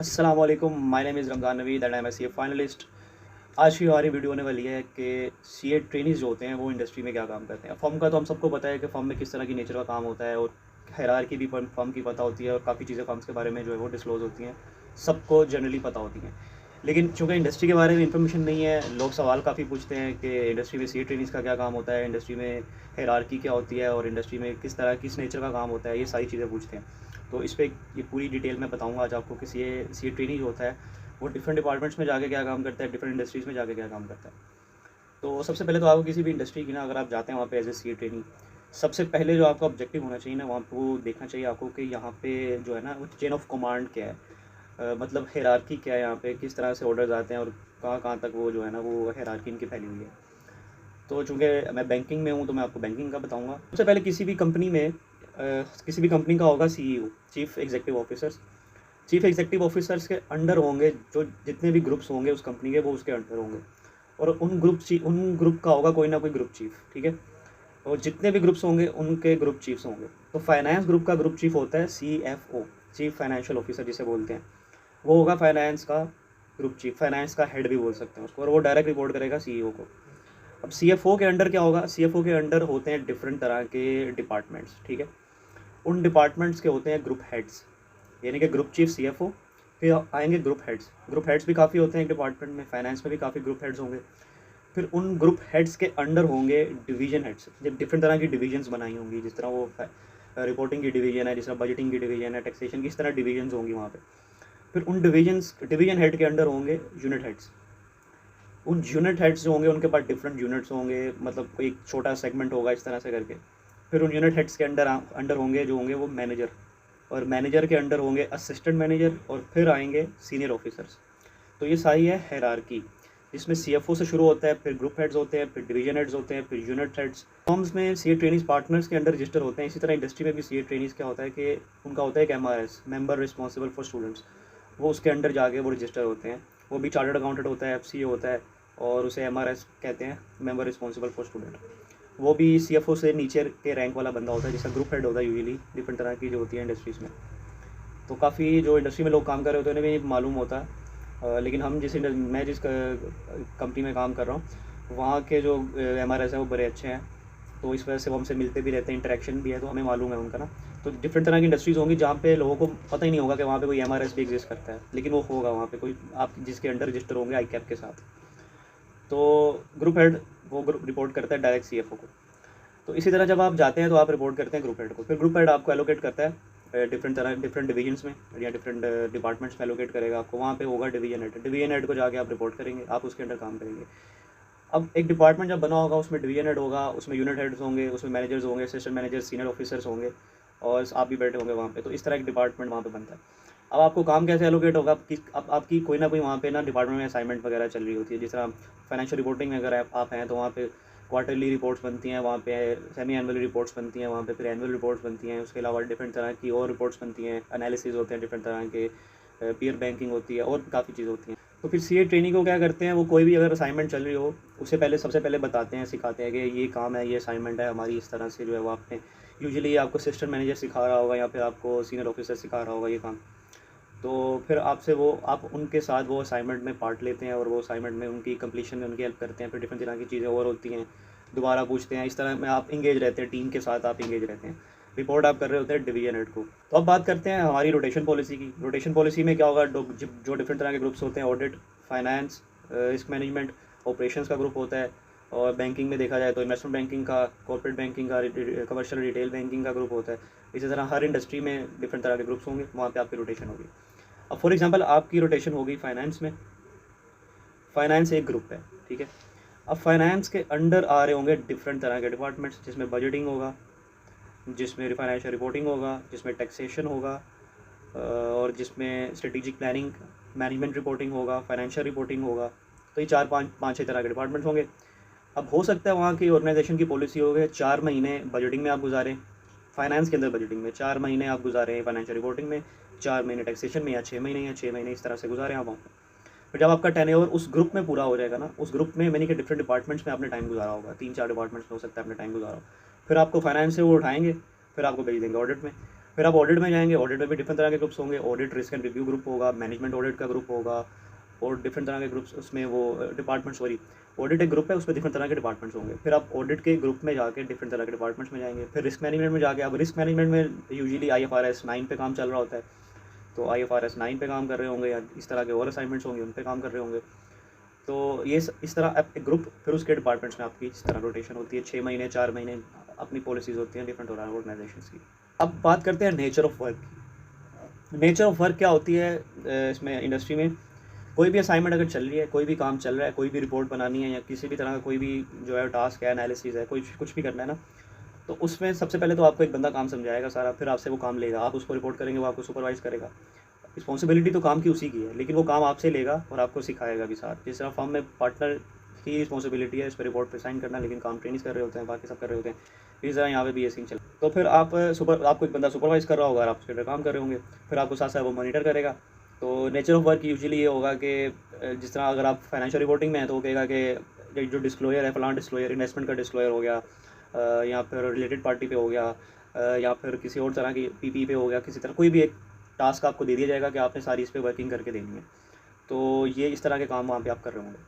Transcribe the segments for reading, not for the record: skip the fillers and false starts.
अस्सलाम वालेकुम, my name is Ramzan Naveed and I am a CA finalist. आज की हमारी वीडियो होने वाली है कि सीए ट्रेनीज़ जो होते हैं वो इंडस्ट्री में क्या काम करते हैं। फ़र्म का तो हम सबको पता है कि फ़र्म में किस तरह की नेचर का काम होता है और हायरार्की भी फ़र्म की पता होती है और काफ़ी चीज़ें फ़र्म्स के बारे में जो है वो डिस्क्लोज़ होती हैं, सबको जनरली पता होती हैं। लेकिन चूँकि इंडस्ट्री के बारे में इन्फॉर्मेशन नहीं है, लोग सवाल काफ़ी पूछते हैं कि इंडस्ट्री में सीए ट्रेनीज़ का क्या काम होता है, इंडस्ट्री में हायरार्की क्या होती है और इंडस्ट्री में किस नेचर का काम होता है, ये सारी चीज़ें पूछते हैं। तो इस पे ये पूरी डिटेल में बताऊँगा आज आपको कि सीए ट्रेनी जो होता है वो डिफरेंट डिपार्टमेंट्स में जाके क्या काम करता है, डिफरेंट इंडस्ट्रीज़ में जाके क्या काम करता है। तो सबसे पहले तो आपको किसी भी इंडस्ट्री की ना अगर आप जाते हैं वहाँ पे एज ए सीए ट्रेनी, सबसे पहले जो आपका ऑब्जेक्टिव होना चाहिए ना वहाँ पे वो देखना चाहिए आपको कि यहाँ पे जो है ना वो चेन ऑफ कमांड क्या है। मतलब हायरार्की क्या है यहाँ पे, किस तरह से ऑर्डर्स आते हैं और कहाँ कहाँ तक वो जो है ना वो हायरार्की इनकी फैली हुई है। तो चूँकि मैं बैंकिंग में हूँ तो मैं आपको बैंकिंग का बताऊँगा। सबसे पहले किसी भी कंपनी का होगा CEO, chief executive officers. Chief executive officers के अंडर होंगे जो जितने भी ग्रुप्स होंगे उस कंपनी के, वो उसके अंडर होंगे। और उन ग्रुप का होगा कोई ना कोई ग्रुप चीफ, ठीक है। और जितने भी ग्रुप्स होंगे उनके ग्रुप चीफ्स होंगे। तो फाइनेंस ग्रुप का ग्रुप चीफ होता है सीएफओ, चीफ फाइनेंशियल ऑफिसर जिसे बोलते हैं। वो होगा फाइनेंस का ग्रुप चीफ, फाइनेंस का हेड भी बोल सकते हैं उसको, और वो डायरेक्ट रिपोर्ट करेगा सीईओ को। अब सीएफओ के अंडर क्या होगा, सीएफओ के अंडर होते हैं डिफरेंट तरह के डिपार्टमेंट्स, ठीक है। उन डिपार्टमेंट्स के होते हैं ग्रुप हेड्स, यानी कि ग्रुप चीफ सीएफओ, फिर आएंगे ग्रुप हेड्स भी काफ़ी होते हैं एक डिपार्टमेंट में, फाइनेंस में भी काफ़ी ग्रुप हेड्स होंगे। फिर उन ग्रुप हेड्स के अंडर होंगे डिवीजन हेड्स, जब डिफरेंट तरह की डिवीजन्स बनाई होंगी, जिस तरह वो रिपोर्टिंग की डिवीजन है, जिस तरह बजटिंग की डिवीजन है, टैक्सेशन की, इस तरह डिवीजन्स होंगी वहाँ पे। फिर उन डिवीजन हेड के अंडर होंगे यूनिट हेड्स। उन यूनिट हेड्स जो होंगे उनके पास डिफरेंट यूनिट्स होंगे, मतलब कोई एक छोटा सेगमेंट होगा इस तरह से करके। फिर उन यूनिट हेड्स के अंडर अंडर होंगे जो होंगे वो मैनेजर, और मैनेजर के अंडर होंगे असिस्टेंट मैनेजर, और फिर आएंगे सीनियर ऑफिसर्स। तो ये सारी है हायरार्की, जिसमें सीएफओ से शुरू होता है, फिर ग्रुप हेड्स होते हैं, फिर डिवीजन हेड्स होते हैं, फिर यूनिट हेड्स। फॉर्म्स में सीए ट्रेनीज पार्टनर्स के अंडर रजिस्टर होते हैं। इसी तरह इंडस्ट्री में भी सीए ट्रेनीज क्या होता है कि उनका होता है एक MRS, member responsible for students. वो उसके अंडर जाके वो रजिस्टर होते हैं। वो भी चार्टर्ड अकाउंटेंट होता है, एफसीए होता है, और उसे एमआरएस कहते हैं, मेंबर रिस्पॉन्सिबल फॉर स्टूडेंट। वो भी सीएफओ से नीचे के रैंक वाला बंदा होता है, जिसका ग्रुप हेड होता है यूजुअली डिफरेंट तरह की जो होती है इंडस्ट्रीज़ में। तो काफ़ी जो इंडस्ट्री में लोग काम कर रहे होते हैं उन्हें भी मालूम होता है। लेकिन मैं जिस कंपनी में काम कर रहा हूँ वहाँ के जो एमआरएस है वो बड़े अच्छे हैं, तो इस वजह से वो हमसे मिलते भी रहते हैं, इंटरेक्शन भी है, तो हमें मालूम है उनका ना। तो डिफरेंट तरह की इंडस्ट्रीज़ होंगी जहाँ पे लोगों को पता ही नहीं होगा कि वहाँ पे कोई एमआरएस भी एग्जिस्ट करता है, लेकिन वो होगा वहाँ पे कोई, आप जिसके अंडर रजिस्टर होंगे आई कैप के साथ। तो ग्रुप हेड वो ग्रुप रिपोर्ट करता है डायरेक्ट सीएफओ को। तो इसी तरह जब आप जाते हैं तो आप रिपोर्ट करते हैं ग्रुप हेड को। फिर ग्रुप हेड आपको एलोकेट करता है डिफरेंट डिवीजन्स में या डिफरेंट डिपार्टमेंट्स में एलोकेट करेगा आपको। वहाँ पे होगा डिवीजन हेड को जाके आप रिपोर्ट करेंगे, आप उसके अंडर काम करेंगे। अब एक डिपार्टमेंट जब बना होगा उसमें डिवीजन हेड होगा, उसमें यूनिट हेड्स होंगे, उसमें मैनेजर्स होंगे, असिस्टेंट मैनेजर, सीनियर ऑफिसर्स होंगे, और आप भी बैठे होंगे वहाँ पे। तो इस तरह एक डिपार्टमेंट वहाँ पे बनता है। अब आपको काम कैसे एलोकेट होगा, अब आपकी कोई ना कोई वहाँ पे ना डिपार्टमेंट में असाइनमेंट वगैरह चल रही होती है। जिस तरह फाइनेंशियल रिपोर्टिंग में अगर आप हैं तो वहाँ पे क्वार्टरली रिपोर्ट्स बनती हैं, वहाँ पे सेमी एनुअल रिपोर्ट्स बनती हैं, वहाँ पे फिर एनुअल रिपोर्ट्स बनती हैं। उसके अलावा डिफरेंट तरह की और रिपोर्ट्स बनती हैं, एनालिसिस होते हैं डिफरेंट तरह के, पीयर बैंकिंग होती है, और काफ़ी चीज़ होती हैं। तो फिर सीए ट्रेनिंग को क्या करते हैं, वो कोई भी अगर असाइनमेंट चल रही हो उसे सबसे पहले बताते हैं, सिखाते हैं कि ये काम है, ये असाइनमेंट है हमारी, इस तरह से जो है वो आपने यूजुअली आपको असिस्टेंट मैनेजर सिखा रहा होगा या फिर आपको सीनियर ऑफिसर सिखा रहा होगा ये काम। तो फिर आप उनके साथ वो असाइनमेंट में पार्ट लेते हैं, और वो असाइनमेंट में उनकी कंप्लीशन में उनकी हेल्प करते हैं। फिर डिफरेंट तरह की चीज़ें और होती हैं, दोबारा पूछते हैं। इस तरह में आप इंगेज रहते हैं, टीम के साथ आप इंगेज रहते हैं। रिपोर्ट आप कर रहे होते हैं डिवीजन हेड को। तो अब बात करते हैं हमारी रोटेशन पॉलिसी की। रोटेशन पॉलिसी में क्या होगा, जो डिफरेंट तरह के ग्रुप्स होते हैं, audit, finance, risk management, operations का ग्रुप होता है। और बैंकिंग में देखा जाए तो इन्वेस्टमेंट बैंकिंग का, कॉर्पोरेट बैंकिंग का, कमर्शियल रिटेल बैंकिंग का ग्रुप होता है। इसी तरह हर इंडस्ट्री में डिफरेंट तरह के ग्रुप्स होंगे, वहाँ पे आपकी रोटेशन होगी। अब फॉर एग्जांपल आपकी रोटेशन होगी फाइनेंस में। फाइनेंस एक ग्रुप है, ठीक है। अब फाइनेंस के अंडर आ रहे होंगे डिफरेंट तरह के डिपार्टमेंट्स, जिसमें बजटिंग होगा, जिसमें फाइनेंशियल रिपोर्टिंग होगा, जिसमें टैक्सेशन होगा, और जिसमें स्ट्रेटेजिक प्लानिंग, मैनेजमेंट रिपोर्टिंग होगा, फाइनेंशियल रिपोर्टिंग होगा। तो ये पाँच छः तरह के डिपार्टमेंट्स होंगे। अब हो सकता है वहाँ की ऑर्गेनाइजेशन की पॉलिसी हो गई 4 महीने बजटिंग में आप गुजारें, फाइनेंस के अंदर बजटिंग में 4 महीने आप गुजारें, फाइनेंशियल रिपोर्टिंग में 4 महीने, टैक्सेशन में, या 6 महीने, इस तरह से गुजारें आप वहाँ पर। फिर जब आपका टेन्योर उस ग्रुप में पूरा हो जाएगा ना, उस ग्रुप में मैंने कि डिफरेंट डिपार्टमेंट्स में आपने टाइम गुजारा होगा, 3-4 डिपार्टमेंट्स में हो सकता है आपने टाइम गुजारा हो। फिर आपको फाइनेंस से वो उठाएंगे, फिर आपको भेज देंगे ऑडिट में। फिर आप ऑडिट में जाएंगे, ऑडिट में भी डिफरेंट तरह के ग्रुप्स होंगे। Audit risk and review group होगा, मैनेजमेंट ऑडिट का ग्रुप होगा और डिफरेंट तरह के ग्रुप्स, उसमें वो डिपार्टमेंट, सॉरी ऑडिट एक ग्रुप है, उसमें डिफरेंट तरह के डिपार्टमेंट्स होंगे। फिर आप ऑडिट के ग्रुप में जाके डिफरेंट तरह के डिपार्टमेंट्स में जाएंगे। फिर रिस्क मैनेजमेंट में जाके, अब रिस्क मैनेजमेंट में यूजुअली IFRS 9 पे काम चल रहा होता है, तो IFRS 9 पे काम कर रहे होंगे, या इस तरह के और असाइनमेंट्स होंगे उन पे काम कर रहे होंगे। तो ये इस तरह आप एक ग्रुप, फिर उसके डिपार्टमेंट्स में आपकी इस तरह रोटेशन होती है। 6 महीने 4 महीने अपनी पॉलिसीज़ होती हैं डिफरेंट ऑर्गेनाइजेशंस की। अब बात करते हैं नेचर ऑफ वर्क की। नेचर ऑफ वर्क क्या होती है इसमें इंडस्ट्री में? कोई भी असाइनमेंट अगर चल रही है, कोई भी काम चल रहा है, कोई भी रिपोर्ट बनानी है या किसी भी तरह का कोई भी जो है टास्क है, एनालिसिस है, कोई कुछ भी करना है ना, तो उसमें सबसे पहले तो आपको एक बंदा काम समझाएगा सारा, फिर आपसे वो काम लेगा, आप उसको रिपोर्ट करेंगे, वो आपको सुपरवाइज़ करेगा। रिस्पॉन्सिबिलिटी तो काम की उसी की है, लेकिन वो काम आपसे लेगा और आपको सिखाएगा भी साथ। जिस तरह फर्म में पार्टनर की रिस्पॉन्सिबिलिटी है इस पर रिपोर्ट पे साइन करना, लेकिन काम ट्रेनिंग कर रहे होते हैं, बाकी सब कर रहे होते हैं, इस तरह यहाँ पे भी ये सीन चला। तो फिर आपको एक बंदा सुपरवाइज़ कर रहा होगा और आप उसके काम कर रहे होंगे, फिर आपको साथ साथ वो मॉनिटर करेगा। तो नेचर ऑफ वर्क यूजुअली ये होगा कि जिस तरह अगर आप फाइनेंशियल रिपोर्टिंग में हैं तो वो कहेगा कि जो डिस्क्लोजर है, फलाना डिस्क्लोजर, इन्वेस्टमेंट का डिस्क्लोजर हो गया, या फिर रिलेटेड पार्टी पे हो गया, या फिर किसी और तरह की PPE पे हो गया, किसी तरह कोई भी एक टास्क आपको दे दिया जाएगा कि आपने सारी इस पे वर्किंग करके देनी है। तो ये इस तरह के काम वहाँ पे आप कर रहे होंगे।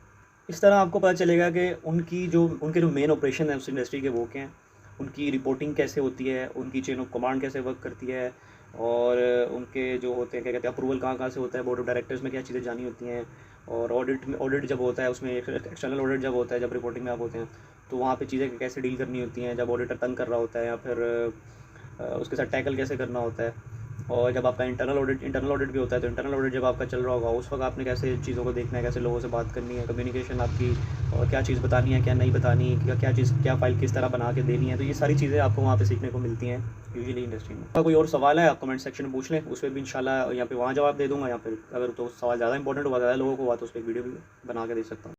इस तरह आपको पता चलेगा कि उनके जो मेन ऑपरेशन है उस इंडस्ट्री के वो क्या हैं, उनकी रिपोर्टिंग कैसे होती है, उनकी चेन ऑफ कमांड कैसे वर्क करती है, और उनके जो होते हैं क्या कहते हैं अप्रूवल कहाँ से होता है, बोर्ड ऑफ डायरेक्टर्स में क्या चीज़ें जानी होती हैं, और ऑडिट जब होता है उसमें एक्सटर्नल ऑडिट जब होता है, जब रिपोर्टिंग में आप होते हैं तो वहाँ पे चीज़ें कैसे डील करनी होती हैं, जब ऑडिटर तंग कर रहा होता है, या फिर उसके साथ टैकल कैसे करना होता है। और जब आपका इंटरनल ऑडिट भी होता है, तो इंटरनल ऑडिट जब आपका चल रहा होगा उस वक्त आपने कैसे चीज़ों को देखना है, कैसे लोगों से बात करनी है, कम्युनिकेशन आपकी, और क्या चीज़ बतानी है, क्या नहीं बतानी, क्या फ़ाइल किस तरह बना के देनी है। तो ये सारी चीज़ें आपको वहाँ पे सीखने को मिलती हैं यूजुअली इंडस्ट्री में। कोई और सवाल है आप कमेंट सेक्शन में पूछ लें, उस पर भी इंशाल्लाह यहाँ पे वहाँ जवाब दे दूँगा, या फिर अगर तो सवाल ज़्यादा इंपॉर्टेंट हुआ, ज़्यादा लोगों को हुआ तो उस पर वीडियो भी बना के दे सकता हूँ।